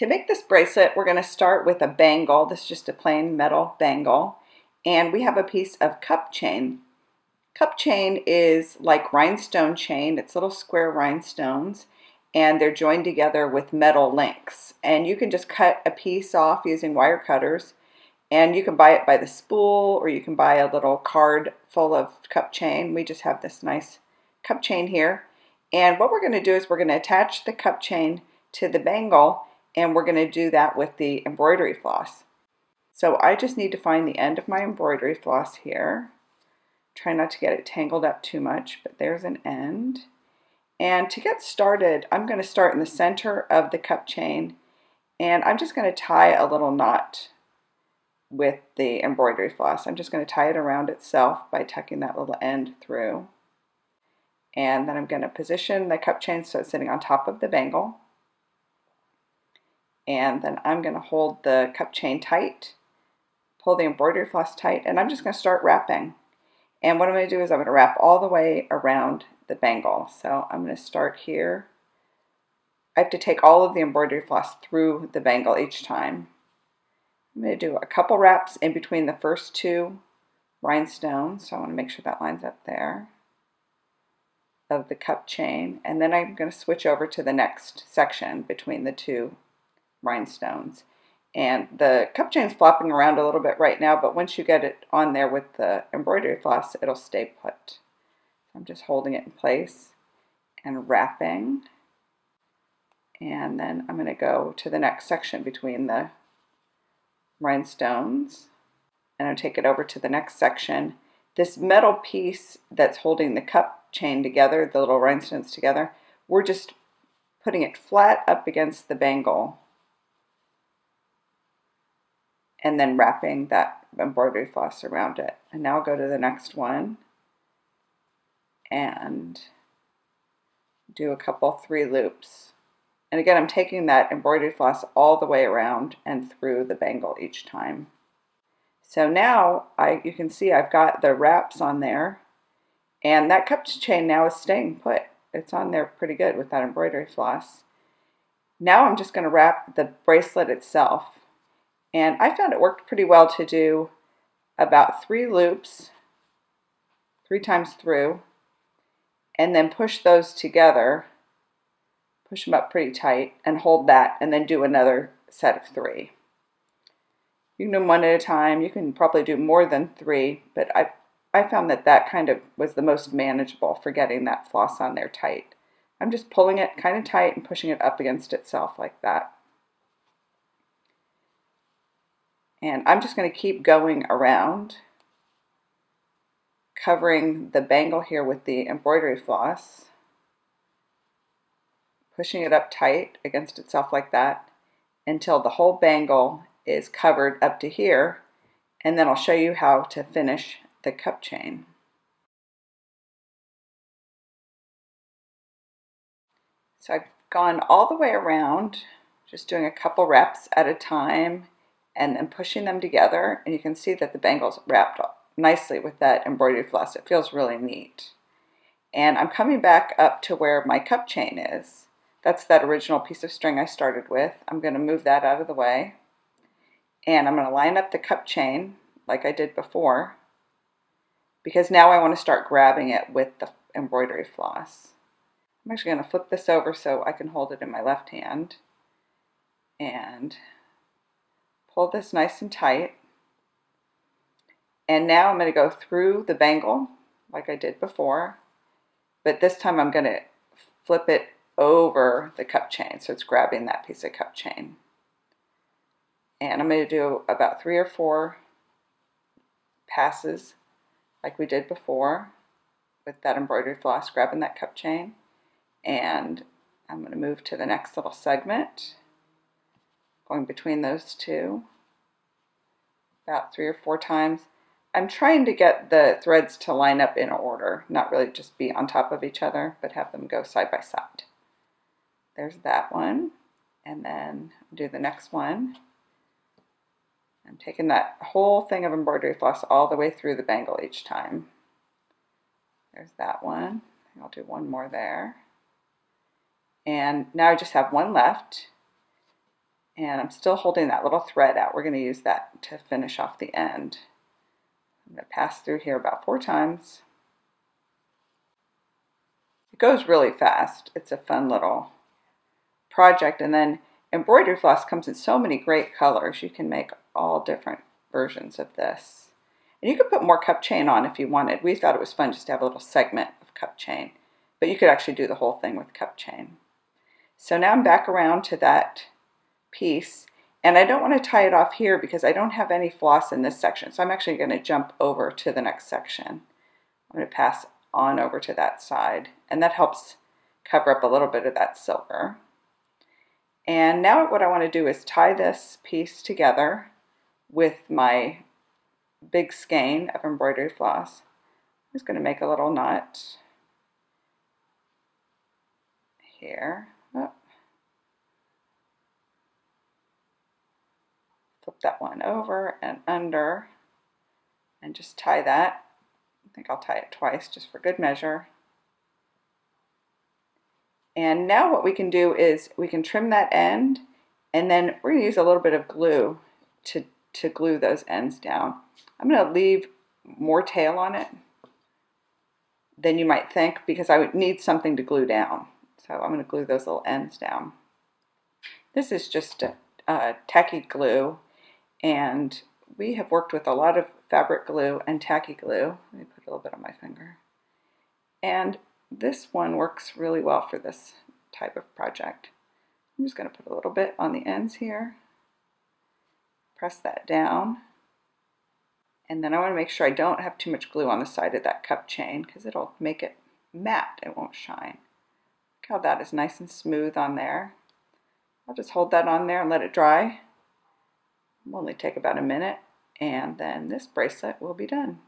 To make this bracelet, we're going to start with a bangle. This is just a plain metal bangle. And we have a piece of cup chain. Cup chain is like rhinestone chain. It's little square rhinestones, and they're joined together with metal links. And you can just cut a piece off using wire cutters, and you can buy it by the spool, or you can buy a little card full of cup chain. We just have this nice cup chain here. And what we're going to do is we're going to attach the cup chain to the bangle, and we're going to do that with the embroidery floss. So I just need to find the end of my embroidery floss here. Try not to get it tangled up too much, but there's an end. And to get started, I'm going to start in the center of the cup chain, and I'm just going to tie a little knot with the embroidery floss. I'm just going to tie it around itself by tucking that little end through. And then I'm going to position the cup chain so it's sitting on top of the bangle. And then I'm going to hold the cup chain tight, pull the embroidery floss tight, and I'm just going to start wrapping. And what I'm going to do is I'm going to wrap all the way around the bangle. So I'm going to start here. I have to take all of the embroidery floss through the bangle each time. I'm going to do a couple wraps in between the first two rhinestones, so I want to make sure that lines up there, of the cup chain. And then I'm going to switch over to the next section between the two rhinestones. And the cup chain's flopping around a little bit right now, but once you get it on there with the embroidery floss, it'll stay put. I'm just holding it in place and wrapping. And then I'm going to go to the next section between the rhinestones, and I'll take it over to the next section. This metal piece that's holding the cup chain together, the little rhinestones together, we're just putting it flat up against the bangle and then wrapping that embroidery floss around it. And now I'll go to the next one and do a couple 3 loops. And again, I'm taking that embroidery floss all the way around and through the bangle each time. So now you can see I've got the wraps on there, and that cup chain now is staying put. It's on there pretty good with that embroidery floss. Now I'm just going to wrap the bracelet itself. And I found it worked pretty well to do about 3 loops, 3 times through, and then push those together, push them up pretty tight, and hold that, and then do another set of 3. You can do them one at a time. You can probably do more than 3, but I found that that kind of was the most manageable for getting that floss on there tight. I'm just pulling it kind of tight and pushing it up against itself like that. And I'm just going to keep going around, covering the bangle here with the embroidery floss, pushing it up tight against itself like that until the whole bangle is covered up to here, and then I'll show you how to finish the cup chain. So I've gone all the way around, just doing a couple wraps at a time and then pushing them together, and you can see that the bangle's wrapped up nicely with that embroidery floss. It feels really neat. And I'm coming back up to where my cup chain is. That's that original piece of string I started with. I'm going to move that out of the way, and I'm going to line up the cup chain like I did before, because now I want to start grabbing it with the embroidery floss. I'm actually going to flip this over so I can hold it in my left hand and pull this nice and tight. And now I'm going to go through the bangle like I did before, but this time I'm going to flip it over the cup chain so it's grabbing that piece of cup chain. And I'm going to do about 3 or 4 passes like we did before with that embroidery floss grabbing that cup chain. And I'm going to move to the next little segment, going between those two about 3 or 4 times. I'm trying to get the threads to line up in order, not really just be on top of each other, but have them go side by side. There's that one, and then do the next one. I'm taking that whole thing of embroidery floss all the way through the bangle each time. There's that one. I'll do one more there. And now I just have one left. And I'm still holding that little thread out. We're going to use that to finish off the end. I'm going to pass through here about 4 times. It goes really fast. It's a fun little project. And then embroidery floss comes in so many great colors. You can make all different versions of this. And you could put more cup chain on if you wanted. We thought it was fun just to have a little segment of cup chain. But you could actually do the whole thing with cup chain. So now I'm back around to that piece. And I don't want to tie it off here because I don't have any floss in this section. So I'm actually going to jump over to the next section. I'm going to pass on over to that side. And that helps cover up a little bit of that silver. And now what I want to do is tie this piece together with my big skein of embroidery floss. I'm just going to make a little knot here. Oh. Flip that one over and under and just tie that. I think I'll tie it twice just for good measure. And now what we can do is we can trim that end, and then we're going to use a little bit of glue to glue those ends down. I'm going to leave more tail on it than you might think because I would need something to glue down. So I'm going to glue those little ends down. This is just a tacky glue, and we have worked with a lot of fabric glue and tacky glue. Let me put a little bit on my finger. And this one works really well for this type of project. I'm just going to put a little bit on the ends here. Press that down. And then I want to make sure I don't have too much glue on the side of that cup chain because it'll make it matte. It won't shine. Look how that is nice and smooth on there. I'll just hold that on there and let it dry. It'll only take about a minute, and then this bracelet will be done.